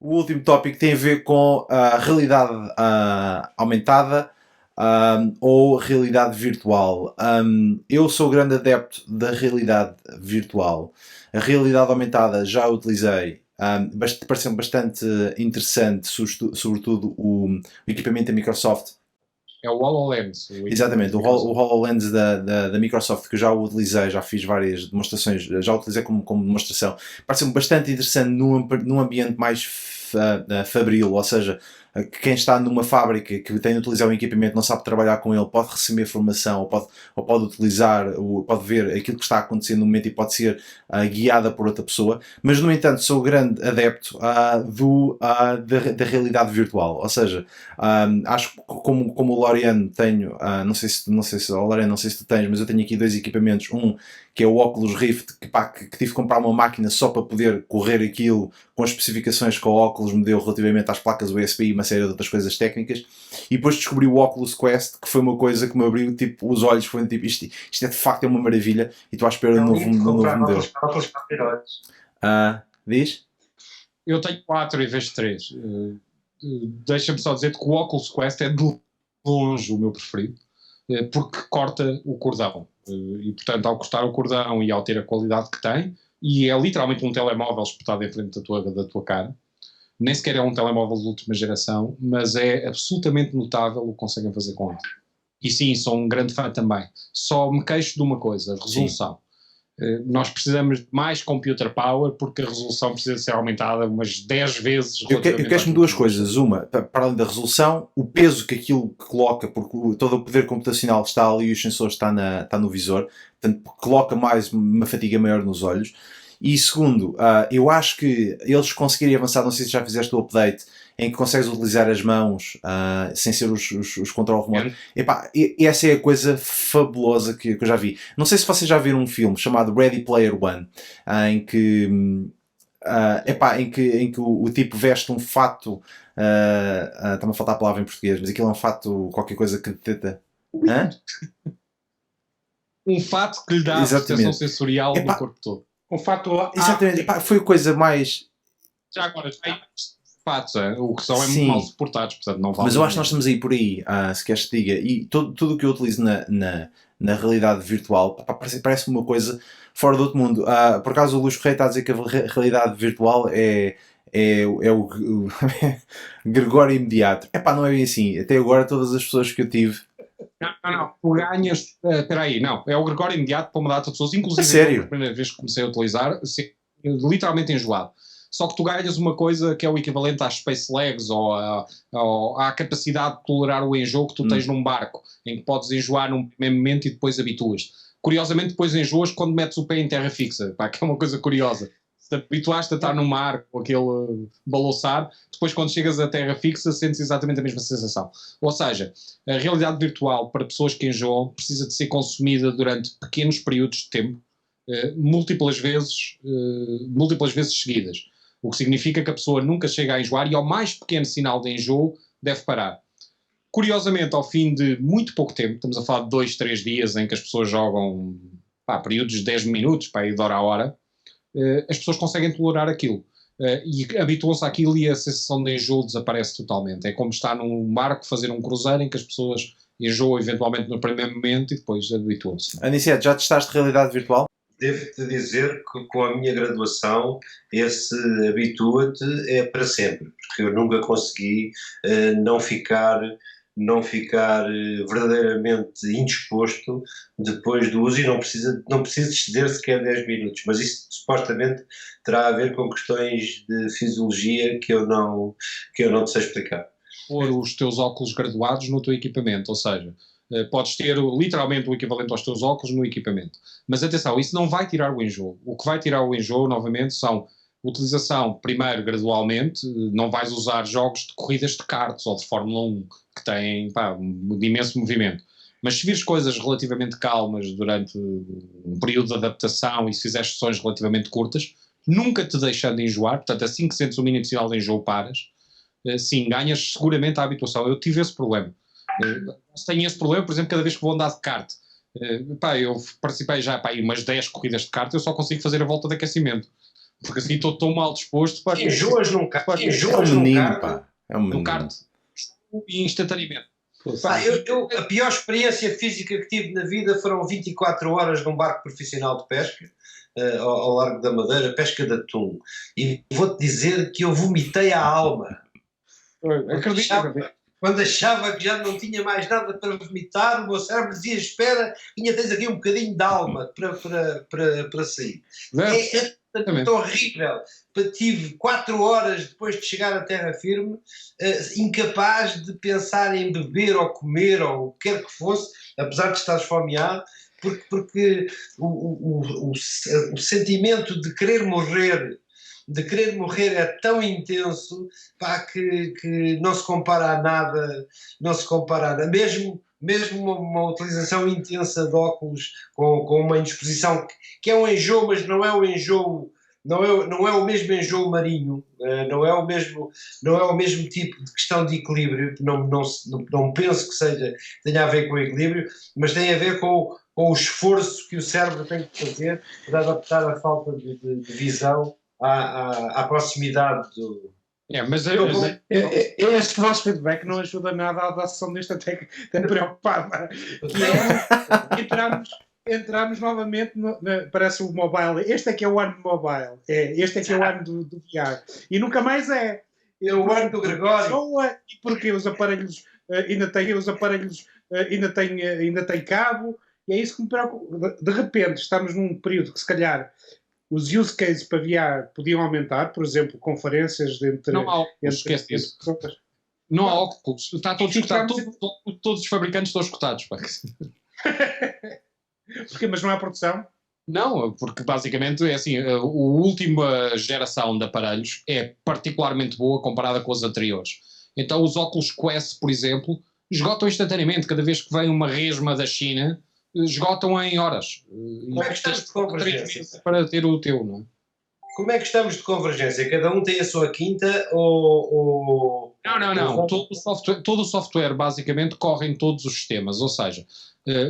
O último tópico tem a ver com a realidade aumentada ou realidade virtual. Eu sou grande adepto da realidade virtual. A realidade aumentada já a utilizei. Pareceu-me bastante interessante, sobretudo o equipamento da Microsoft. É o HoloLens. O Exatamente, o HoloLens da Microsoft, que eu já o utilizei, já fiz várias demonstrações, já o utilizei como demonstração. Parece-me bastante interessante num ambiente mais fabril, ou seja, que quem está numa fábrica que tem de utilizar um equipamento não sabe trabalhar com ele, pode receber formação ou pode utilizar, pode ver aquilo que está acontecendo no momento e pode ser guiada por outra pessoa, mas no entanto sou grande adepto da realidade virtual, ou seja, acho que como o Lorian tenho, Lorian, não sei se tu tens, mas eu tenho aqui dois equipamentos, um que é o Oculus Rift, que tive que comprar uma máquina só para poder correr aquilo com as especificações que o Oculus me deu relativamente às placas USB e uma série de outras coisas técnicas, e depois descobri o Oculus Quest, que foi uma coisa que me abriu tipo, os olhos, foi tipo, isto é de facto uma maravilha, e estou à espera de um novo modelo. Diz? Eu tenho 4 em vez de 3. Deixa-me só dizer que o Oculus Quest é de longe o meu preferido, porque corta o cordão. E, portanto, ao cortar o cordão e ao ter a qualidade que tem, e é literalmente um telemóvel espetado em frente da tua cara, nem sequer é um telemóvel de última geração, mas é absolutamente notável o que conseguem fazer com ele. E sim, sou um grande fã também. Só me queixo de uma coisa, a resolução. Nós precisamos de mais computer power porque a resolução precisa ser aumentada umas 10 vezes. Eu queixo-me de duas coisas. Uma, para além da resolução, o peso que aquilo coloca, porque todo o poder computacional está ali e os sensores está no visor, portanto coloca mais uma fadiga maior nos olhos. E segundo, eu acho que eles conseguirem avançar, não sei se já fizeste o update, em que consegues utilizar as mãos sem ser os controle remoto. Epá, essa é a coisa fabulosa que eu já vi. Não sei se vocês já viram um filme chamado Ready Player One, em que em que o tipo veste um fato, está-me a faltar a palavra em português, mas aquilo é um fato, qualquer coisa que detecta. Um fato que lhe dá a percepção sensorial do corpo todo. Um fato. Exatamente, foi a coisa mais. Já agora, tem fatos, o que são é muito mal suportados, portanto não vale. Mas eu acho que nós estamos aí por aí, se queres te diga, e tudo o que eu utilizo na realidade virtual parece uma coisa fora do outro mundo. Por acaso o Luís Correia está a dizer que a realidade virtual é o Gregório imediato. Não é bem assim. Até agora todas as pessoas que eu tive. Não. Tu ganhas. Espera aí, não. É o Gregório imediato para uma data de pessoas. Inclusive, sério? A primeira vez que comecei a utilizar, literalmente enjoado. Só que tu ganhas uma coisa que é o equivalente às Space Legs ou à capacidade de tolerar o enjoo que tu tens num barco, em que podes enjoar num primeiro momento e depois habituas. Curiosamente, depois enjoas quando metes o pé em terra fixa, que é uma coisa curiosa. Se te habituaste a estar no mar com aquele balouçar, depois quando chegas à terra fixa sentes exatamente a mesma sensação. Ou seja, a realidade virtual para pessoas que enjoam precisa de ser consumida durante pequenos períodos de tempo, múltiplas vezes seguidas. O que significa que a pessoa nunca chega a enjoar e ao mais pequeno sinal de enjoo deve parar. Curiosamente, ao fim de muito pouco tempo, estamos a falar de 2, 3 dias em que as pessoas jogam períodos de 10 minutos, de hora a hora, as pessoas conseguem tolerar aquilo. E habituam-se àquilo e a sensação de enjoo desaparece totalmente. É como estar num barco, fazer um cruzeiro em que as pessoas enjoam eventualmente no primeiro momento e depois habituam-se. Aniceto, já testaste realidade virtual? Devo-te dizer que com a minha graduação esse habitua-te é para sempre, porque eu nunca consegui não ficar verdadeiramente indisposto depois do uso e não precisa exceder sequer 10 minutos, mas isso supostamente terá a ver com questões de fisiologia que eu não te sei explicar. Pôr os teus óculos graduados no teu equipamento, ou seja, podes ter literalmente o equivalente aos teus óculos no equipamento. Mas atenção, isso não vai tirar o enjoo. O que vai tirar o enjoo, novamente, são utilização, primeiro, gradualmente. Não vais usar jogos de corridas de karts ou de Fórmula 1, que têm de imenso movimento. Mas se vires coisas relativamente calmas durante um período de adaptação e se fizeres sessões relativamente curtas, nunca te deixando de enjoar, portanto, assim que sentes o mínimo sinal de enjoo, paras, sim, ganhas seguramente a habituação. Eu tive esse problema. Tenho esse problema, por exemplo, cada vez que vou andar de kart. Eu participei já em umas 10 corridas de kart, eu só consigo fazer a volta de aquecimento. Porque assim estou tão mal disposto para... Enjoas num kart. É um Enjoas num menino, kart. pá. É um menino. no kart e instantaneamente. Pá, a pior experiência física que tive na vida foram 24 horas num barco profissional de pesca, ao Largo da Madeira, pesca de atum. E vou-te dizer que eu vomitei a alma. Acredito. Quando achava que já não tinha mais nada para vomitar, o meu cérebro dizia: espera, ainda tens aqui um bocadinho de alma para sair. É horrível. Tive 4 horas depois de chegar à terra firme, incapaz de pensar em beber ou comer ou o que quer que fosse, apesar de estar esfomeado, porque o sentimento de querer morrer é tão intenso, pá, que não se compara a nada, mesmo uma utilização intensa de óculos com uma indisposição que é um enjoo, mas não é o enjoo, não é o mesmo enjoo marinho, não é o mesmo tipo de questão de equilíbrio, não penso que tenha a ver com o equilíbrio, mas tem a ver com o esforço que o cérebro tem que fazer para adaptar a falta de visão à proximidade do... Mas este vosso feedback não ajuda nada à adoção deste, até preocupado. Entramos novamente parece o mobile. Este é que é o ano do mobile. Este é que é o ano do VR. E nunca mais é. É o ano do Gregório. E porque os aparelhos ainda têm cabo. E é isso que me preocupa. De repente, estamos num período que se calhar os use cases para VR podiam aumentar, por exemplo, conferências entre... Não há óculos, esquece isso. Não há óculos. Está todo escutado. Todos os fabricantes estão escutados. Porquê? Mas não há produção? Não, porque basicamente é assim, a última geração de aparelhos é particularmente boa comparada com as anteriores. Então os óculos Quest, por exemplo, esgotam instantaneamente. Cada vez que vem uma resma da China, esgotam em horas. Como é que estamos de convergência? Para ter o teu, não é? Como é que estamos de convergência? Cada um tem a sua quinta ou... Não. Todo o software basicamente corre em todos os sistemas, ou seja,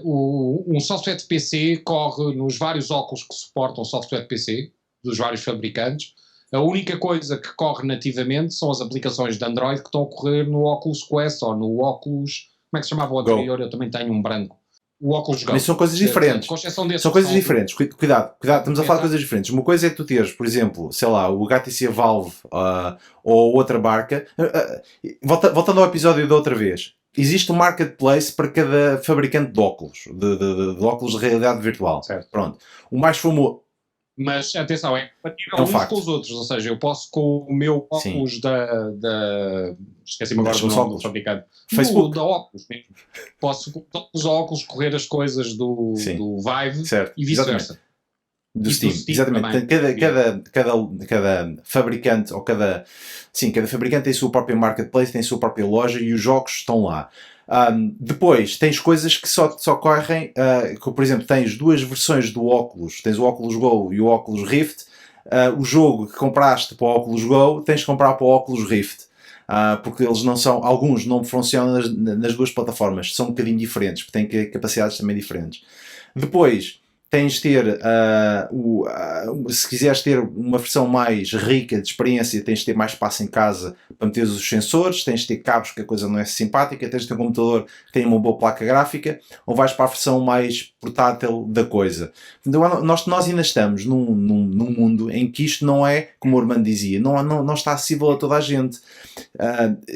um software de PC corre nos vários óculos que suportam software de PC, dos vários fabricantes. A única coisa que corre nativamente são as aplicações de Android que estão a correr no Oculus Quest ou no Oculus... Como é que se chamava o anterior? Eu também tenho um branco. O óculos Go. Mas são coisas diferentes. São coisas diferentes. Cuidado, estamos a falar de coisas diferentes. Uma coisa é tu teres, por exemplo, sei lá, o HTC Valve ou outra marca. Voltando ao episódio da outra vez, existe um marketplace para cada fabricante de óculos, de óculos de realidade virtual. Certo. Pronto. O mais famoso. Mas atenção, é compatível uns com os outros, ou seja, eu posso com o meu óculos da esqueci-me agora do nome do fabricante, Facebook, da óculos mesmo. Posso com os óculos correr as coisas do Vive, certo, e vice-versa. Do Steam, exatamente. Cada fabricante ou cada fabricante tem a sua própria marketplace, tem a sua própria loja e os jogos estão lá. Depois tens coisas que só correm, por exemplo, tens duas versões do óculos, tens o Oculus Go e o Oculus Rift. O jogo que compraste para o Oculus Go tens de comprar para o Oculus Rift, porque eles não são, alguns não funcionam nas duas plataformas, são um bocadinho diferentes, porque têm capacidades também diferentes. Depois tens de ter, se quiseres ter uma versão mais rica de experiência, tens de ter mais espaço em casa para meter os sensores, tens de ter cabos, que a coisa não é simpática, tens de ter um computador que tenha uma boa placa gráfica, ou vais para a versão mais portátil da coisa. Então, nós ainda estamos num mundo em que isto não é, como o Armando dizia, não está acessível a toda a gente.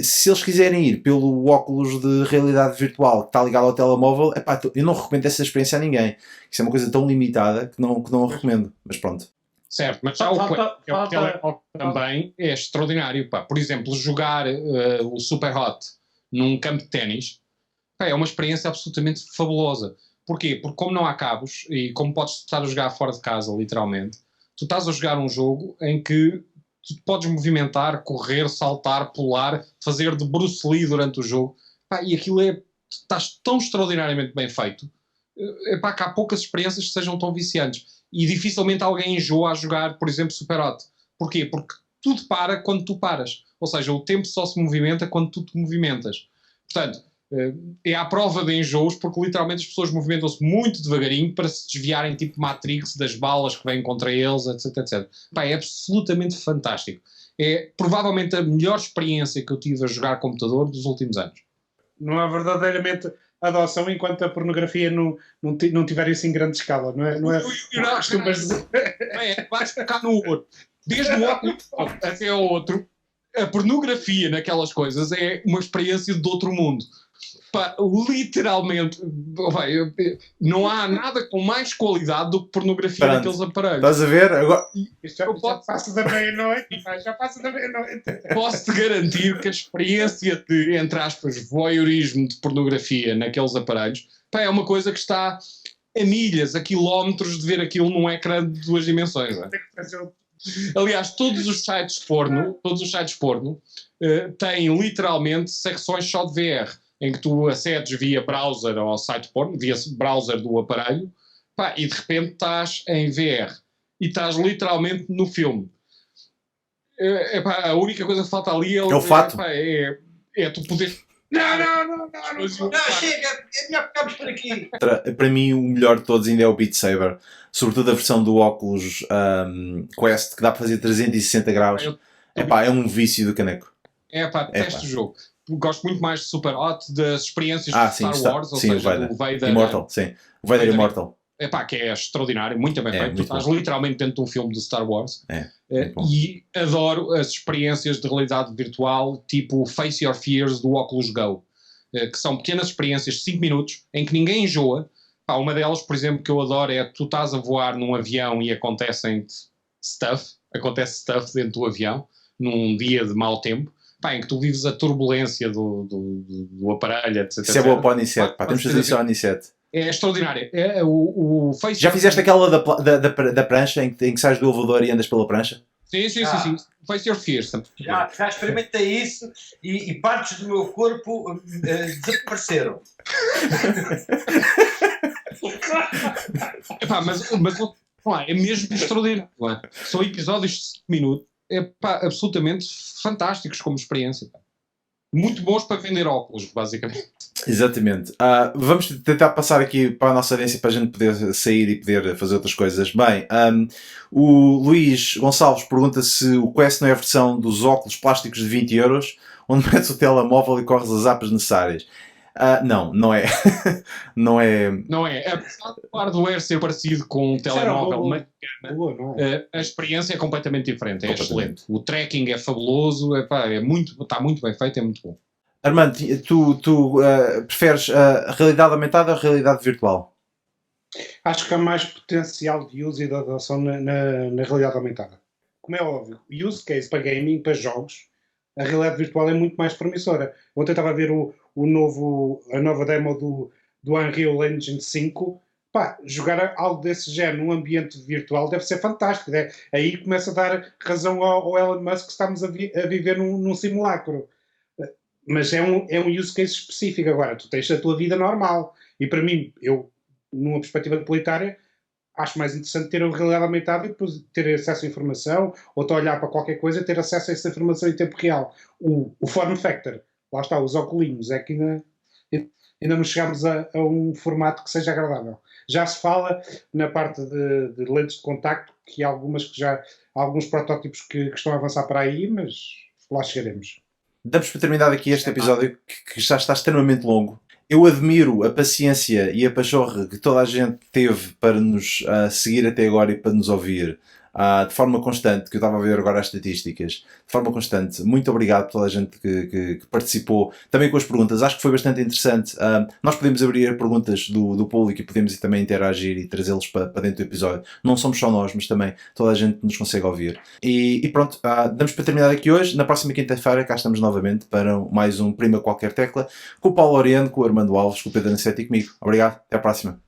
Se eles quiserem ir pelo óculos de realidade virtual que está ligado ao telemóvel, eu não recomendo essa experiência a ninguém. Isso é uma coisa tão limitada que não recomendo, mas pronto. Certo, mas já o telemóvel também é extraordinário. Por exemplo, jogar o Super Hot num campo de ténis é uma experiência absolutamente fabulosa. Porquê? Porque como não há cabos e como podes estar a jogar fora de casa, literalmente, tu estás a jogar um jogo em que tu podes movimentar, correr, saltar, pular, fazer de Bruce Lee durante o jogo. E aquilo estás tão extraordinariamente bem feito. Que há poucas experiências que sejam tão viciantes. E dificilmente alguém enjoa a jogar, por exemplo, Super Hot. Porquê? Porque tudo para quando tu paras. Ou seja, o tempo só se movimenta quando tu te movimentas. Portanto, é à prova de enjoos, porque literalmente as pessoas movimentam-se muito devagarinho para se desviarem tipo Matrix das balas que vêm contra eles, etc, etc. Pá, é absolutamente fantástico. É provavelmente a melhor experiência que eu tive a jogar computador dos últimos anos. Não há verdadeiramente adoção enquanto a pornografia não tiver isso em grande escala, não é? Não costumas dizer. Vais focar no outro. Desde o óculos até ao outro, a pornografia naquelas coisas é uma experiência de outro mundo. Pá, literalmente, não há nada com mais qualidade do que pornografia naqueles aparelhos. Estás a ver? Agora... Isto já passa da meia-noite. Já passa da meia-noite. Posso-te garantir que a experiência de, entre aspas, voyeurismo de pornografia naqueles aparelhos, pá, é uma coisa que está a milhas, a quilómetros de ver aquilo num ecrã de 2 dimensões. Aliás, todos os sites porno têm literalmente secções só de VR, em que tu acedes via browser ao site porno, via browser do aparelho, pá, e de repente estás em VR e estás literalmente no filme. A única coisa que falta ali é o fato. É tu poder... Não, chega, é melhor ficarmos por aqui. Para mim, o melhor de todos ainda é o Beat Saber, sobretudo a versão do óculos Quest, que dá para fazer 360 graus. É um vício do caneco. Detesto o jogo. Gosto muito mais de Super Hot, das experiências de Star Wars, ou seja, o Vader Immortal, o Vader Immortal. Que é extraordinário, muito bem feito. Tu estás literalmente dentro de um filme de Star Wars. E adoro as experiências de realidade virtual, tipo Face Your Fears do Oculus Go, que são pequenas experiências de 5 minutos em que ninguém enjoa. Uma delas, por exemplo, que eu adoro é tu estás a voar num avião e acontece stuff dentro do avião, num dia de mau tempo. Em que tu vives a turbulência do aparelho, etc. Isso é boa para o Aniceto, temos de fazer isso ao Aniceto. É extraordinário. Já fizeste aquela da prancha em que sais do elevador e andas pela prancha? Sim. Face Your Fears. Já experimentei isso e partes do meu corpo desapareceram. Mas é mesmo extraordinário. São episódios de 5 minutos. Absolutamente fantásticos como experiência. Muito bons para vender óculos, basicamente. Exatamente. Vamos tentar passar aqui para a nossa audiência para a gente poder sair e poder fazer outras coisas. Bem, o Luís Gonçalves pergunta se o Quest não é a versão dos óculos plásticos de 20€, onde metes o telemóvel e corres as apps necessárias. Não é. Não é. Apesar do hardware ser parecido com um telemóvel, a experiência é completamente diferente. É excelente. O tracking é fabuloso. Está muito bem feito, é muito bom. Armando, tu preferes a realidade aumentada ou a realidade virtual? Acho que há mais potencial de uso e de adoção na realidade aumentada. Como é óbvio, use case para gaming, para jogos, a realidade virtual é muito mais promissora. Ontem estava a ver a nova demo do Unreal Engine 5. Jogar algo desse género num ambiente virtual deve ser fantástico. Aí começa a dar razão ao Elon Musk que estamos a viver num simulacro. Mas é um use case específico. Agora, tu tens a tua vida normal. E para mim, eu, numa perspectiva utilitária, acho mais interessante ter a realidade aumentada e depois ter acesso à informação, ou estar a olhar para qualquer coisa e ter acesso a essa informação em tempo real. O form factor, lá está, os óculos, é que ainda não chegámos a um formato que seja agradável. Já se fala na parte de lentes de contacto, que há alguns protótipos que estão a avançar para aí, mas lá chegaremos. Damos para terminar aqui este episódio que já está extremamente longo. Eu admiro a paciência e a pachorra que toda a gente teve para nos seguir até agora e para nos ouvir de forma constante, que eu estava a ver agora as estatísticas, de forma constante. Muito obrigado a toda a gente que participou, também com as perguntas. Acho que foi bastante interessante. Nós podemos abrir perguntas do público e podemos também interagir e trazê-los para dentro do episódio. Não somos só nós, mas também toda a gente nos consegue ouvir. E pronto, damos para terminar aqui hoje. Na próxima quinta-feira cá estamos novamente para mais um Prima Qualquer Tecla, com o Paulo Oriente, com o Armando Alves, com o Pedro Aniceto e comigo. Obrigado, até à próxima.